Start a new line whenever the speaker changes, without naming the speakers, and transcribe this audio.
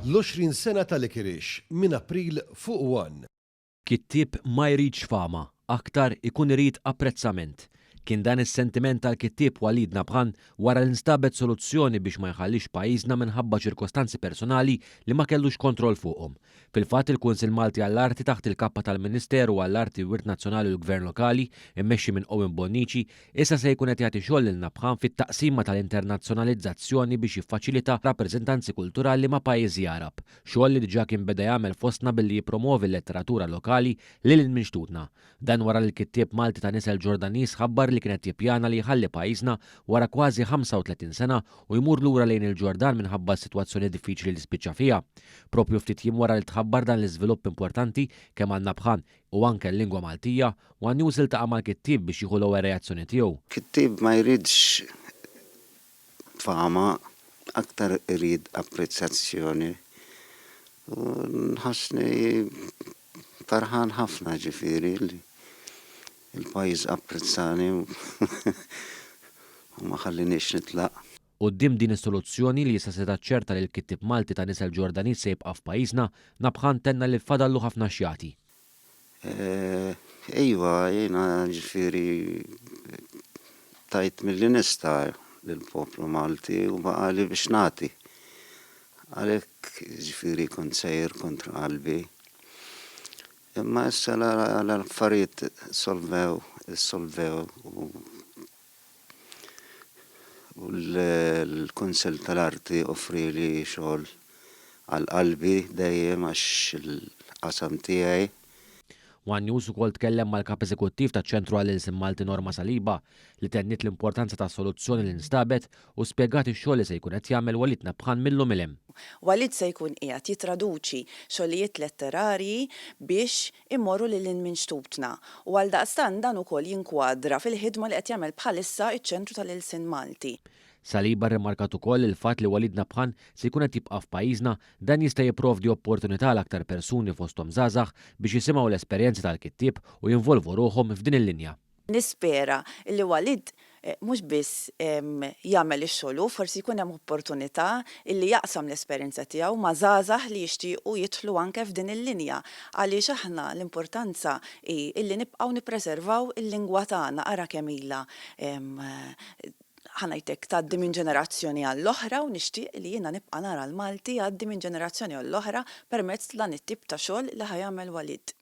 L-20 sena tal-Ikirix minn April fuq 1.
Kittib ma jridx fama, aktar ikun irid apprezzament. Kien dan is-sentiment tal-kittib Walid Nabħan wara l-instabet soluzzjoni biex ma jħallix pajjiżna minħabba ċirkostanzi personali li ma kellux kontroll fuqhom. Fil-fatt il-Kunsil Malti għall-Arti taħt il-kappa tal-Ministeru għall-Arti Wirt Nazzjonali u l-Gvern Lokali immexxi minn Owen Bonnici issa se jkun qed jagħti xogħol lil Nabħan fit-taqsima tal-internazzjonalizzazzjoni biex jiffaċilita rappreżentanzi kulturali ma' pajjiżi Arab. Xogħol li diġà kien beda jagħmel fostna billi jippromovi l-letteratura lokali lil minn xtutna. Dan wara l-kittieb Malti ta' Nisel Ġordanis ħabbar li kienet jippjana li jħalli pajjiżna wara kważi 35 sena u jmur lura lejn il-Ġordan minħabba s-sitwazzjoni diffiċli li spiċċa fiha. Propju ftit jiem wara li tħabbar dan l-iżvilupp importanti kemm għal Nabħan u anke l-lingwa Maltija u għan-news iltaqa' mal-kittieb biex jieħu l-ewwel reazzjoni tiegħu.
Kittib ma jridx fama, aktar irid apprezzazzjoni. U nħassni farħan ħafna ġifieri li il-pajjiż apprezzani u ma ħallinix nitlaq.
Quddiem din is-soluzzjoni li issa se taċċerta li l-kittib Malti ta' Nisel Ġordanis se jibqa' f'pajjiżna, Nabħan tenna li fadallu ħafna xjati.
Ejwa, jiena ġifieri tajt milli nista' lill-poplu Malti u baqali biex nagħti. Għalhekk ġifieri kont sejjer kontra qalbi. Imma issa l-affarijiet solvew u l-Kunsell tal-Arti offri li xogħol għal qalbi dejjem għax il-qasam tiegħi.
One News ukoll tkellem mal-kap eżekuttiv taċ-ċentru għall-Ilsim Malti Norma Saliba li tennit l-importanza ta' soluzzjoni li nstabet u spjegat ix-xogħol li se jkun qed jagħmel Walid Nabħan millu milhem.
Walid se jkun qiegħed jitraduċi xogħlijiet letterarji biex immorru lil minn xtutna. U għaldaqstant dan ukoll jinkwadra fil-ħidma li qed jagħmel bħalissa iċ-ċentru tal-Ilsim Malti.
Saliba rremarkat ukoll il-fatt li Walid Nabħan se jkun qed jibqa' f'pajjiżna dan jista' jipprovdi opportunità l-aktar persuni fosthom żgħażagħ biex jisimgħu l-esperjenzi tal-kittieb u jinvolvu ruħhom f'din il-linja.
Nispera li Walid mhux biss jagħmel ix-xogħol, forsi jkun hemm opportunità illi jaqsam l-esperjenza tiegħu ma' żgħażagħ li jixtiequ jidħlu anke f'din il-linja. Għaliex aħna l-importanza hi illi nibqgħu nippreservaw il-lingwa tagħna ara kemm ilha ħanajtek tgħaddi minn ġenerazzjoni għall-oħra u nixtieq li jiena nibqa' nara l-Malti għaddi minn ġenerazzjoni għall-oħra permezz dan it-tip ta' xogħol li ħajamel Walid.